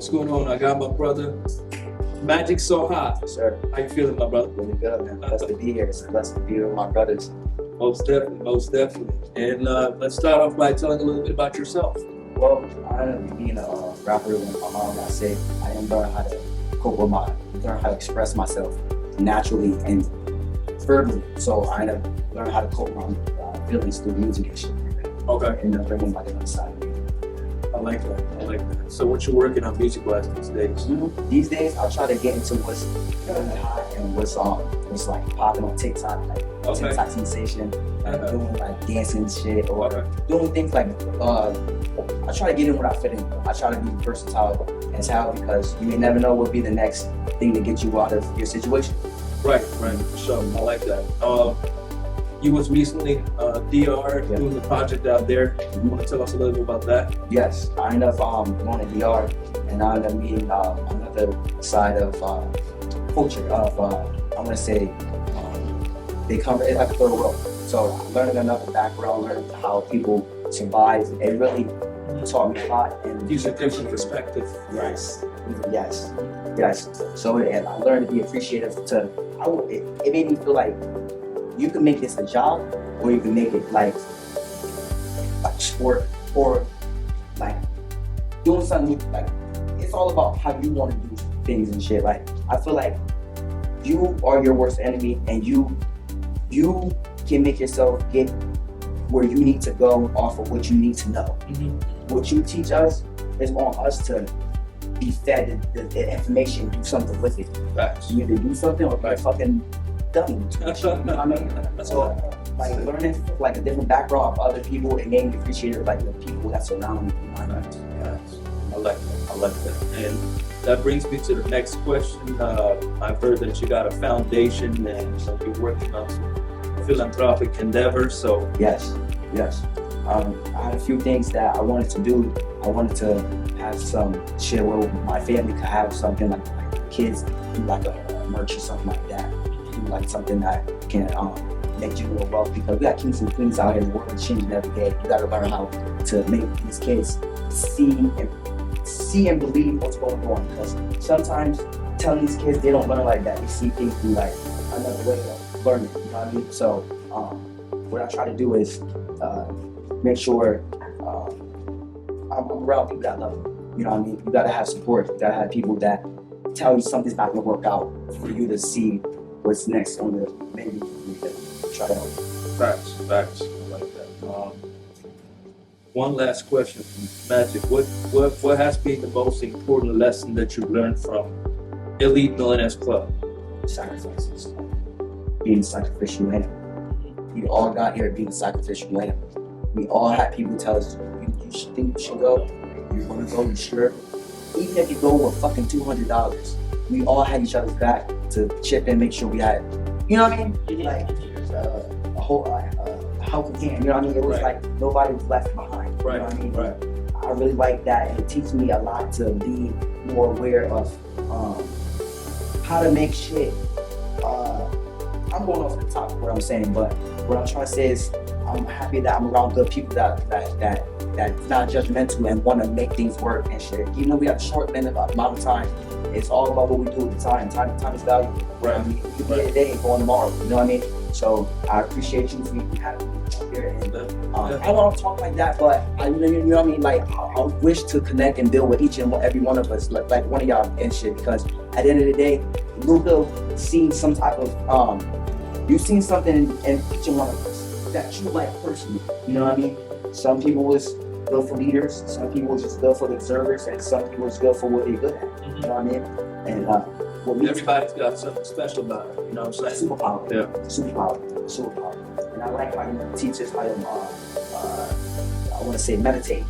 What's going on? I got my brother, MagicSoHawt. Sir, How you feeling, my brother? really good, man. Blessed to be here. It's a blessing to be with my brothers. Most definitely, most definitely. And let's start off by telling a little bit about yourself. Well, I am being a rapper when my mom got sick. I am learning how to cope with learn how to express myself naturally and verbally. So I end up learning how to cope with my feelings through music and shit. Okay. And bringing my different side of me. I like that. I like that. So what you working on music-wise these days? These days, I'll try to get into what's really hot and what's like popping on TikTok, like TikTok sensation, like doing like dancing shit or doing things like I try to get in what I fit in. I try to be versatile and talented because you may never know what will be the next thing to get you out of your situation. Right, for sure. I like that. You was recently DR doing the project out there. You want to tell us a little bit about that? Yes, I ended up going to DR and I ended up meeting another side of culture of I want to say they come it's like a third world. So learning another background, learning how people survive, it really taught me a lot. And Use a different perspective. Yes. So and I learned to be appreciative. It made me feel like you can make this a job, or you can make it like sport, or like doing something like it's all about how you want to do things and shit. Like I feel like you are your worst enemy, and you can make yourself get where you need to go off of what you need to know. What you teach us is on us to be fed the information, do something with it. Facts. You either do something or be fucking dummy. You know what I mean? So like learning like a different background of other people, it made me appreciate like the people that surround me. You know what I mean? Yes. I like that. And that brings me to the next question. I've heard that you got a foundation and you're working on some philanthropic endeavors. So Yes. I had a few things that I wanted to do. I wanted to have some shit where my family could have something like kids do like a merch or something like that. Do like something that can make you more wealthy, because we got kings and queens out here in the world changing every day. You gotta learn how to make these kids see and believe what's going on, because sometimes telling these kids they don't learn like that. They see things through like another way of learning, you know what I mean? So what I try to do is make sure I'm around people that love you. You know what I mean? You gotta have support. You gotta have people that tell you something's not gonna work out for you to see what's next on the maybe you can try to help. facts. I like that. One last question from Magic. What has been the most important lesson that you've learned from Elite Millionaires Club? Sacrifices. Being sacrificial lamb. We all got here being sacrificial lamb. We all had people tell us, you should think you should go. You're gonna go, you sure? Even if you go with fucking $200, we all had each other's back to chip in, make sure we had, you know what I mean? Like a whole helping hand, you know what I mean? It was like nobody was left behind, you know what I mean? Right. I really like that, and it teaches me a lot to be more aware of how to make shit. I'm going off the top of what I'm saying, but what I'm trying to say is I'm happy that I'm around good people that's not judgmental and want to make things work and shit. Even though we have a short amount of time, it's all about what we do at the time. Time is valuable. Right. I mean, you can be today and go on tomorrow. You know what I mean? So I appreciate you for having me here. And I don't want to talk like that, but you know what I mean? Like I wish to connect and build with each and every one of us, like one of y'all and shit. Because at the end of the day, Luca seen some type of you've seen something in each and one of us that you like personally. You know what I mean? Some people is good for leaders, some people is just good for the observers, and some people is good for what they're good at. You know what I mean? And Everybody's got something special about it. You know what I'm saying? Superpower. Yeah. Superpower. And I like how you teach us how to, I want to say meditate,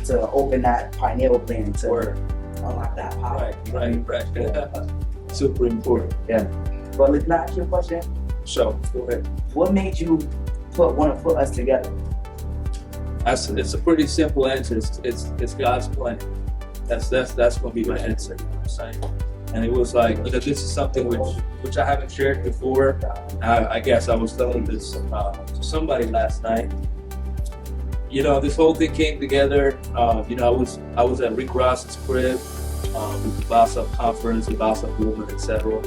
to open that pineal gland to unlock that power. Right. Yeah. Super important. Yeah. But let's not ask you a question. So, go ahead. What made you want to put us together? It's a pretty simple answer. It's God's plan. That's going to be my answer. You know what I'm saying? And it was like, this is something which I haven't shared before. I guess I was telling this to somebody last night. This whole thing came together. I was at Rick Ross's crib, with the Boss Up Conference, the Boss Up Movement, etc.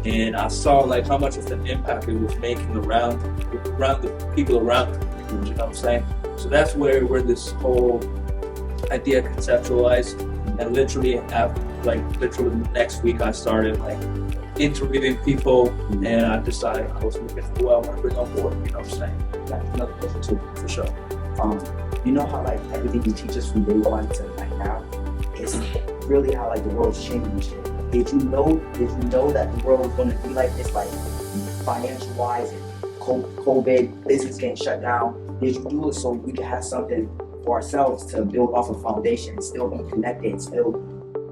And I saw like how much of an impact it was making around the people around me. You know what I'm saying? So that's where this whole idea conceptualized. And literally literally next week I started like interviewing people, and I decided I was looking for who I want to bring on board. You know what I'm saying? That's another question too. For sure. You know how like everything you teach us from day one to like now, it's really how like the world's changing and shit. Did you know that the world was gonna be like this, like financial wise and COVID, business getting shut down? Did you do it so we could have something for ourselves to build off a foundation and still be connected and still,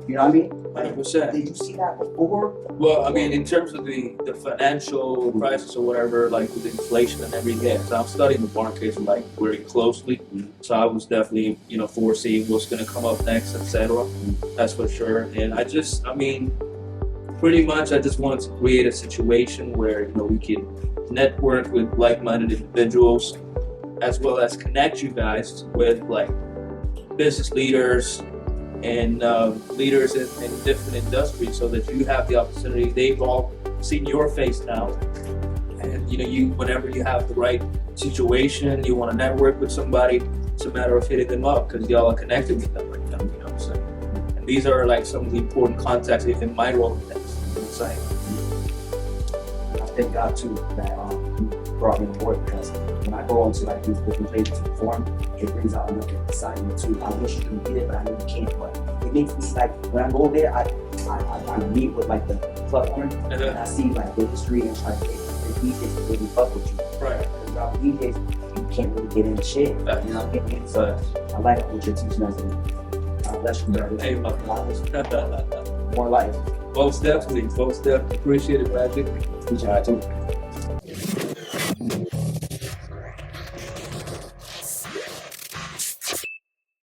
you know what I mean? 100%. Did you see that before? Well, I mean, in terms of the financial crisis or whatever, like with inflation and everything, so I'm studying the markets like very closely. So I was definitely, foreseeing what's going to come up next, etc. That's for sure. And pretty much I just wanted to create a situation where, we can network with like-minded individuals, as well as connect you guys with like business leaders and leaders in different industries, so that you have the opportunity. They've all seen your face now, and whenever you have the right situation, you want to network with somebody, it's a matter of hitting them up because y'all are connected with them right now. You know what I'm saying? And these are like some of the important contacts in my role in things. You know what I'm saying? I thank God too that you brought me on board, because when I go into like these different places to perform, it brings out another side of me too. I wish you could be there, but I know you can't. But it makes me like when I go there, I meet with like the club owner, and I see like the history and try to get the DJs to really fuck with you. Right. Because without DJs, you can't really get into shit. You know what I mean? So I like what you're teaching us, and God bless you, brother. Hey, More life. Most definitely. Appreciate it, Magic. Appreciate it too.